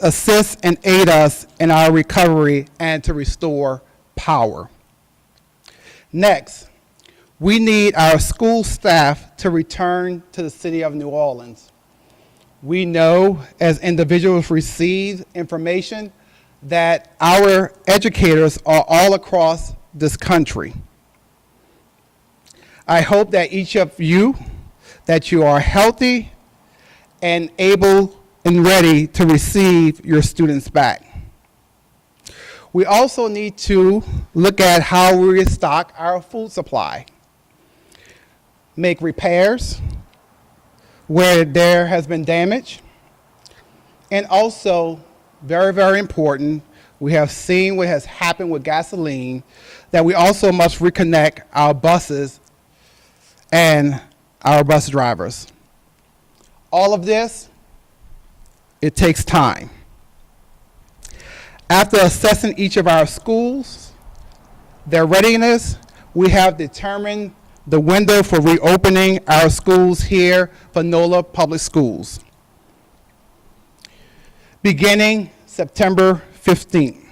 assist and aid us in our recovery and to restore power. Next, we need our school staff to return to the city of New Orleans. We know as individuals receive information that our educators are all across this country. I hope that each of you, that you are healthy and able and ready to receive your students back. We also need to look at how we restock our food supply, make repairs where there has been damage, and also, very, very important, we have seen what has happened with gasoline, that we also must reconnect our buses and our bus drivers. All of this, it takes time. After assessing each of our schools, their readiness, we have determined the window for reopening our schools here for NOLA Public Schools, beginning September 15th.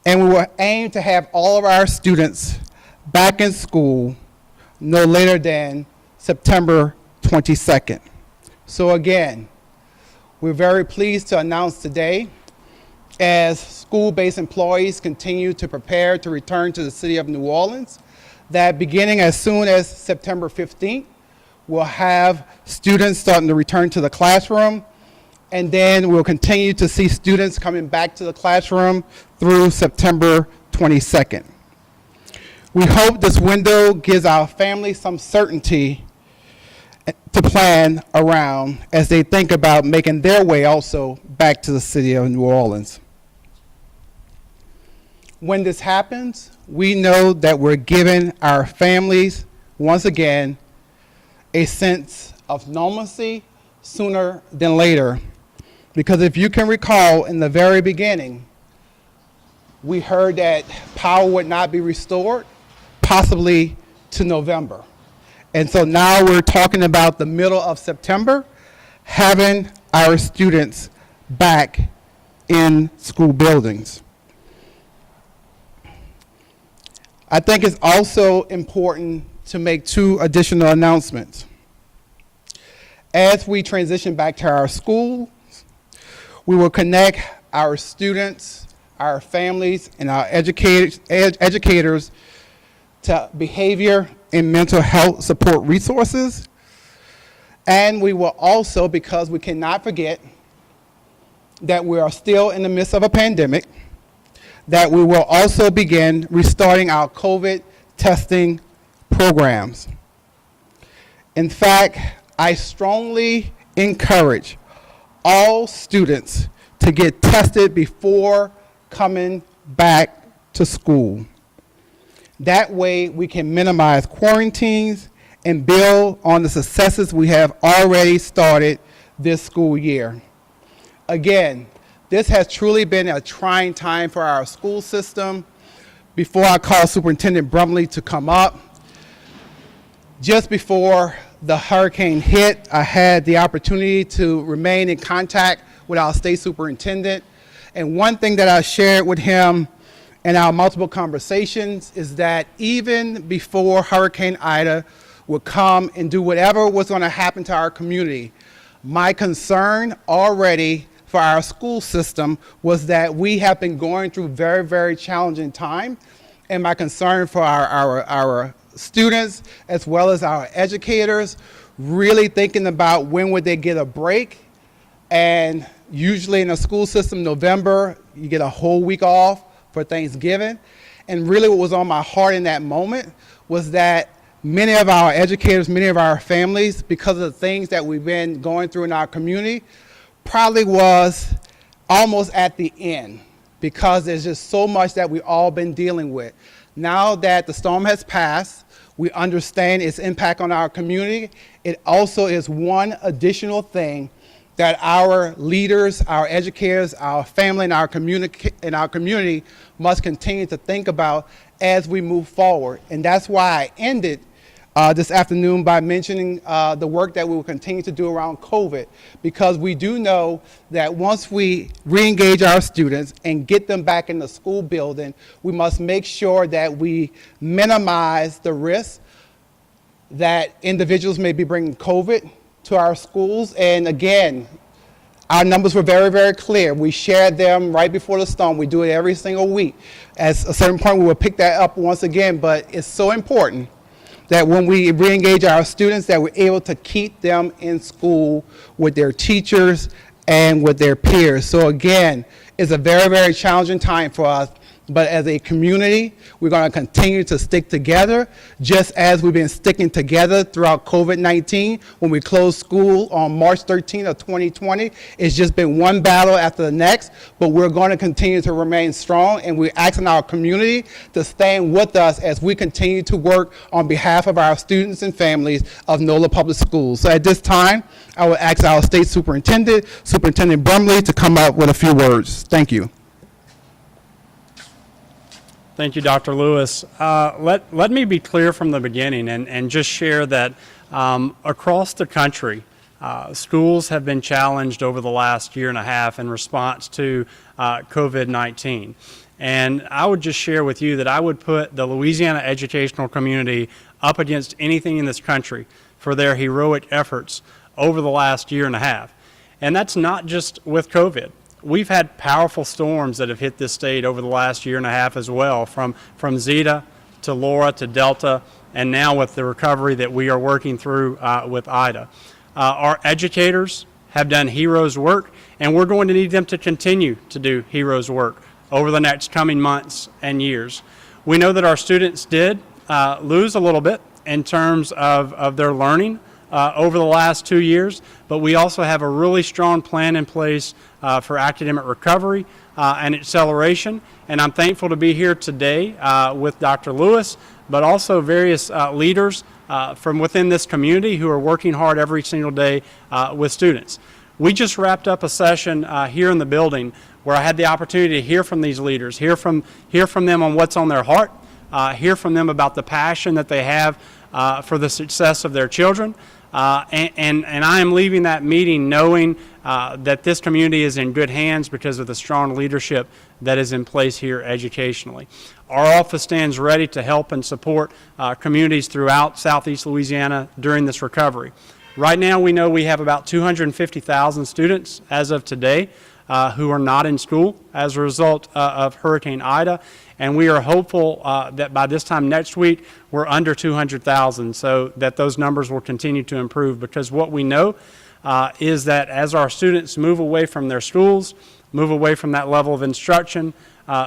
And we will aim to have all of our students back in school no later than September 22nd. So again, we're very pleased to announce today, as school-based employees continue to prepare to return to the city of New Orleans, that beginning as soon as September 15th, we'll have students starting to return to the classroom, and then we'll continue to see students coming back to the classroom through September 22nd. We hope this window gives our families some certainty to plan around as they think about making their way also back to the city of New Orleans. When this happens, we know that we're giving our families, once again, a sense of normalcy sooner than later. Because if you can recall, in the very beginning, we heard that power would not be restored, possibly to November. And so now we're talking about the middle of September, having our students back in school buildings. I think it's also important to make two additional announcements. As we transition back to our schools, we will connect our students, our families, and our educators to behavior and mental health support resources. And we will also, because we cannot forget that we are still in the midst of a pandemic, that we will also begin restarting our COVID testing programs. In fact, I strongly encourage all students to get tested before coming back to school. That way we can minimize quarantines and build on the successes we have already started this school year. Again, this has truly been a trying time for our school system. Before I call Superintendent Brumley to come up, just before the hurricane hit, I had the opportunity to remain in contact with our state superintendent. And one thing that I shared with him in our multiple conversations is that even before Hurricane Ida would come and do whatever was going to happen to our community, my concern already for our school system was that we have been going through very, very challenging time, and my concern for our students as well as our educators really thinking about when would they get a break. And usually in a school system, November, you get a whole week off for Thanksgiving. And really what was on my heart in that moment was that many of our educators, many of our families, because of the things that we've been going through in our community, probably was almost at the end, because there's just so much that we've all been dealing with. Now that the storm has passed, we understand its impact on our community. It also is one additional thing that our leaders, our educators, our family, and our community must continue to think about as we move forward. And that's why I ended this afternoon by mentioning the work that we will continue to do around COVID, because we do know that once we re-engage our students and get them back in the school building, we must make sure that we minimize the risk that individuals may be bringing COVID to our schools. And again, our numbers were very, very clear. We shared them right before the storm. We do it every single week. At a certain point, we will pick that up once again, but it's so important that when we re-engage our students, that we're able to keep them in school with their teachers and with their peers. So again, it's a very, very challenging time for us. But as a community, we're going to continue to stick together, just as we've been sticking together throughout COVID-19. When we closed school on March 13th of 2020, it's just been one battle after the next, but we're going to continue to remain strong, and we're asking our community to stand with us as we continue to work on behalf of our students and families of NOLA Public Schools. So at this time, I will ask our State Superintendent, Superintendent Brumley, to come up with a few words. Thank you. Thank you, Dr. Lewis. Let me be clear from the beginning and just share that across the country, schools have been challenged over the last year and a half in response to COVID-19. And I would just share with you that I would put the Louisiana educational community up against anything in this country for their heroic efforts over the last year and a half. And that's not just with COVID. We've had powerful storms that have hit this state over the last year and a half as well, from Zeta to Laura to Delta, and now with the recovery that we are working through with Ida. Our educators have done heroes work, and we're going to need them to continue to do heroes work over the next coming months and years. We know that our students did lose a little bit in terms of their learning over the last 2 years, but we also have a really strong plan in place for academic recovery and acceleration. And I'm thankful to be here today with Dr. Lewis, but also various leaders from within this community who are working hard every single day with students. We just wrapped up a session here in the building where I had the opportunity to hear from these leaders, hear from them on what's on their heart, hear from them about the passion that they have for the success of their children. And I am leaving that meeting knowing that this community is in good hands because of the strong leadership that is in place here educationally. Our office stands ready to help and support communities throughout Southeast Louisiana during this recovery. Right now, we know we have about 250,000 students as of today who are not in school as a result of Hurricane Ida. And we are hopeful that by this time next week, we're under 200,000, so that those numbers will continue to improve, because what we know is that as our students move away from their schools, move away from that level of instruction,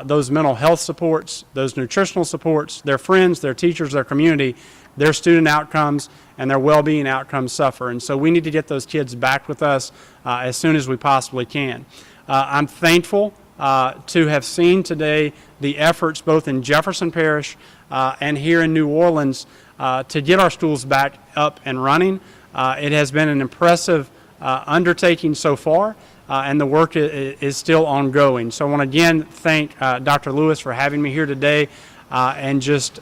those mental health supports, those nutritional supports, their friends, their teachers, their community, their student outcomes and their well-being outcomes suffer. And so we need to get those kids back with us as soon as we possibly can. I'm thankful to have seen today the efforts both in Jefferson Parish and here in New Orleans to get our schools back up and running. It has been an impressive undertaking so far, and the work is still ongoing. So I want to again thank Dr. Lewis for having me here today, and just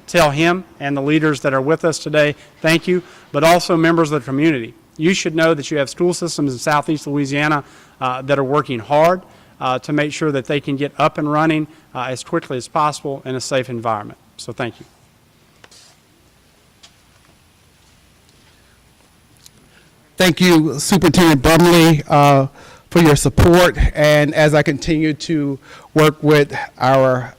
tell him and the leaders that are with us today, thank you, but also members of the community. You should know that you have school systems in Southeast Louisiana that are working hard to make sure that they can get up and running as quickly as possible in a safe environment. So thank you. Thank you, Superintendent Brumley, for your support. And as I continue to work with our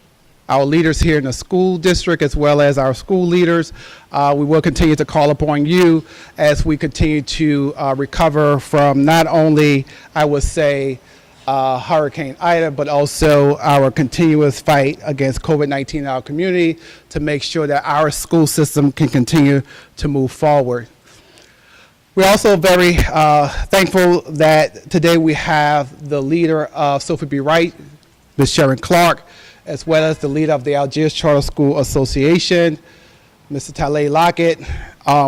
leaders here in the school district, as well as our school leaders, we will continue to call upon you as we continue to recover from not only, I would say, Hurricane Ida, but also our continuous fight against COVID-19 in our community to make sure that our school system can continue to move forward. We're also very thankful that today we have the leader of Sophie B. Wright, Ms. Sharon Clark, as well as the leader of the Algiers Charter School Association, Mr. Talay Lockett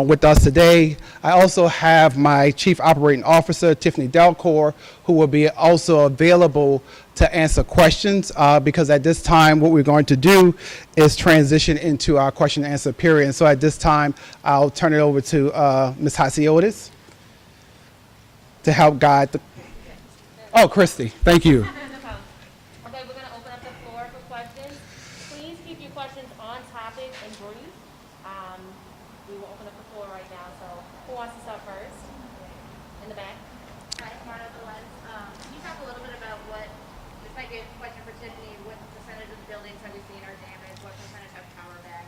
with us today. I also have my Chief Operating Officer, Tiffany Delcor, who will be also available to answer questions because at this time what we're going to do is transition into our question and answer period. And so at this time, I'll turn it over to Ms. Hasiotis to help guide the... Oh, Christy, thank you. No problem. Okay, we're going to open up the floor for questions. Please keep your questions on topic and brief. We will open up the floor right now. So who wants to start first? In the back. Hi, Marta Velez. Can you talk a little bit about this might be a question for Tiffany, what percentage of the buildings have we seen are damaged, what percentage have power back?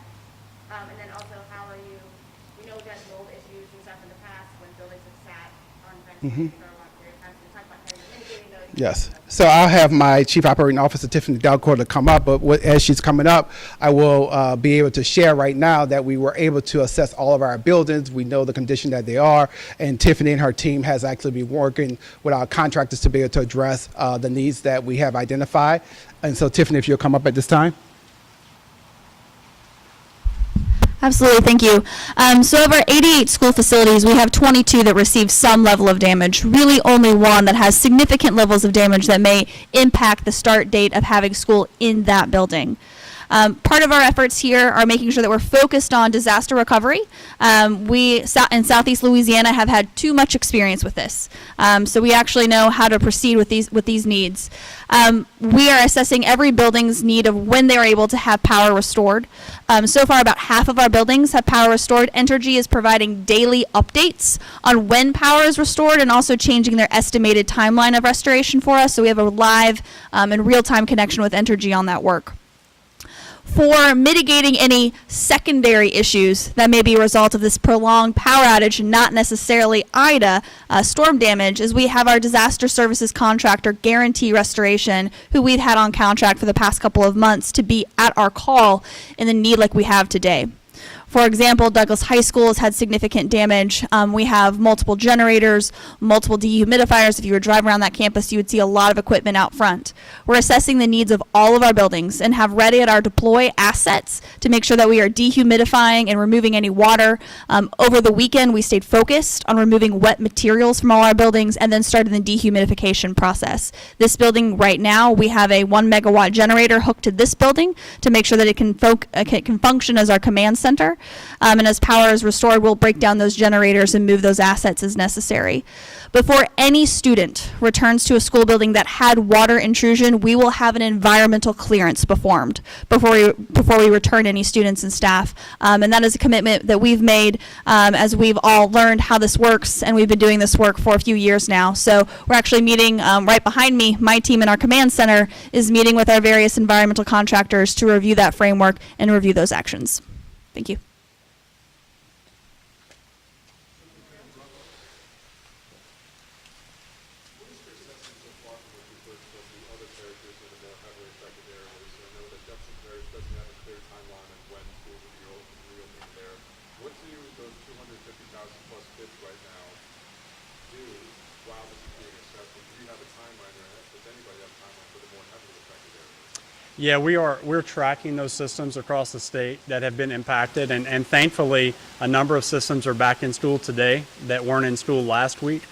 And then also we know we've had mold issues and stuff in the past when buildings have sat on ventilators for a long period of time. So talk about how you're mitigating those. Yes. So I'll have my Chief Operating Officer, Tiffany Delcor, to come up. But as she's coming up, I will be able to share right now that we were able to assess all of our buildings. We know the condition that they are. And Tiffany and her team has actually been working with our contractors to be able to address the needs that we have identified. And so, Tiffany, if you'll come up at this time. Absolutely, thank you. So of our 88 school facilities, we have 22 that receive some level of damage, really only one that has significant levels of damage that may impact the start date of having school in that building. Part of our efforts here are making sure that we're focused on disaster recovery. We in Southeast Louisiana have had too much experience with this, so we actually know how to proceed with these needs. We are assessing every building's need of when they're able to have power restored. So far, about half of our buildings have power restored. Entergy is providing daily updates on when power is restored and also changing their estimated timeline of restoration for us. So we have a live and real-time connection with Entergy on that work. For mitigating any secondary issues that may be a result of this prolonged power outage, not necessarily Ida storm damage, is we have our disaster services contractor, Guarantee Restoration, who we've had on contract for the past couple of months to be at our call in the need like we have today. For example, Douglas High School has had significant damage. We have multiple generators, multiple dehumidifiers. If you were driving around that campus, you would see a lot of equipment out front. We're assessing the needs of all of our buildings and have ready at our deploy assets to make sure that we are dehumidifying and removing any water. Over the weekend, we stayed focused on removing wet materials from all our buildings and then started the dehumidification process. This building right now, we have a 1 megawatt generator hooked to this building to make sure that it can function as our command center. And as power is restored, we'll break down those generators and move those assets as necessary. Before any student returns to a school building that had water intrusion, we will have an environmental clearance performed before we return any students and staff. And that is a commitment that we've made as we've all learned how this works, and we've been doing this work for a few years now. So we're actually meeting right behind me. My team in our command center is meeting with our various environmental contractors to review that framework and review those actions. Thank you. Yeah, we're tracking those systems across the state that have been impacted, and thankfully a number of systems are back in school today that weren't in school last week.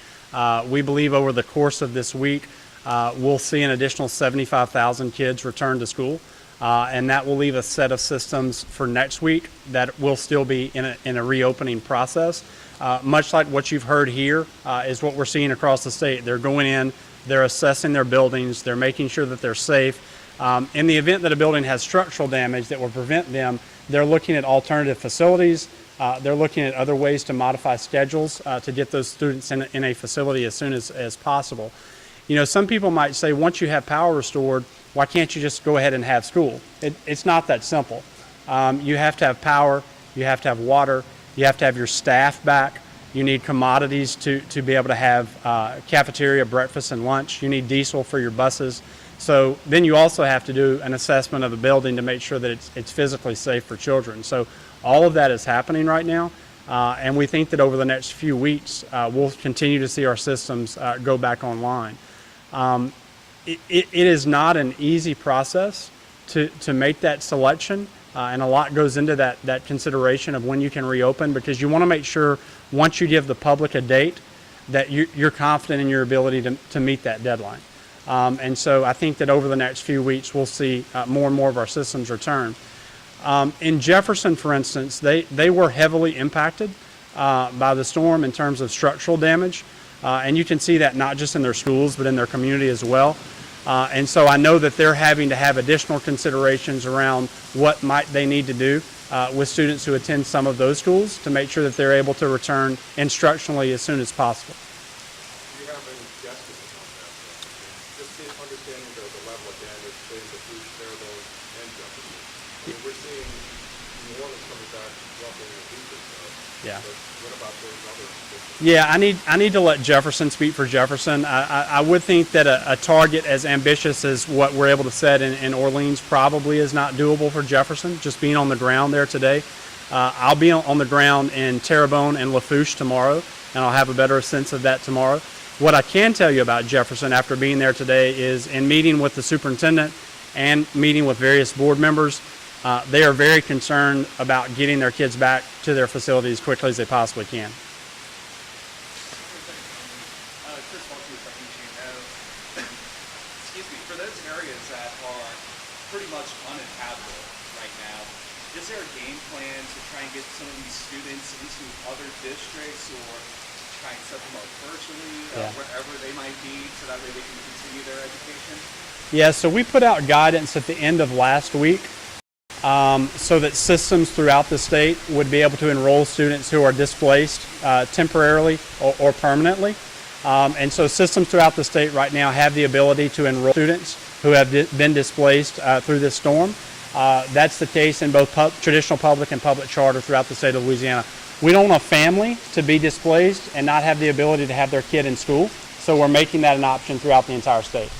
We believe over the course of this week we'll see an additional 75,000 kids return to school, and that will leave a set of systems for next week that will still be in a reopening process. Much like what you've heard here is what we're seeing across the state. They're going in, they're assessing their buildings, they're making sure that they're safe. In the event that a building has structural damage that will prevent them, they're looking at alternative facilities. They're looking at other ways to modify schedules to get those students in a facility as soon as possible. You know, some people might say, once you have power restored, why can't you just go ahead and have school? It's not that simple. You have to have power, you have to have water, you have to have your staff back. You need commodities to be able to have cafeteria, breakfast, and lunch. You need diesel for your buses. So then you also have to do an assessment of the building to make sure that it's physically safe for children. So all of that is happening right now, and we think that over the next few weeks we'll continue to see our systems go back online. It is not an easy process to make that selection, and a lot goes into that consideration of when you can reopen, because you want to make sure once you give the public a date that you're confident in your ability to meet that deadline. And so I think that over the next few weeks we'll see more and more of our systems return. In Jefferson, for instance, they were heavily impacted by the storm in terms of structural damage. And you can see that not just in their schools, but in their community as well. And so I know that they're having to have additional considerations around what might they need to do with students who attend some of those schools to make sure that they're able to return instructionally as soon as possible. Do you have any guesstimates on that? Just understanding the level of damage, say the Bruce, Terrebonne, and Jefferson. I mean, we're seeing New Orleans coming back roughly in a week or so. Yeah. But what about those other districts? Yeah, I need to let Jefferson speak for Jefferson. I would think that a target as ambitious as what we're able to set in Orleans probably is not doable for Jefferson, just being on the ground there today. I'll be on the ground in Terrebonne and Lafourche tomorrow, and I'll have a better sense of that tomorrow. What I can tell you about Jefferson after being there today is in meeting with the superintendent and meeting with various board members, they are very concerned about getting their kids back to their facilities as quickly as they possibly can. Excuse me, for those areas that are pretty much uninhabitable right now, is there a game plan to try and get some of these students into other districts, or try and set them up virtually, wherever they might be, so that way they can continue their education? Yeah, so we put out guidance at the end of last week so that systems throughout the state would be able to enroll students who are displaced temporarily or permanently. And so systems throughout the state right now have the ability to enroll students who have been displaced through this storm. That's the case in both traditional public and public charter throughout the state of Louisiana. We don't want a family to be displaced and not have the ability to have their kid in school, so we're making that an option throughout the entire state.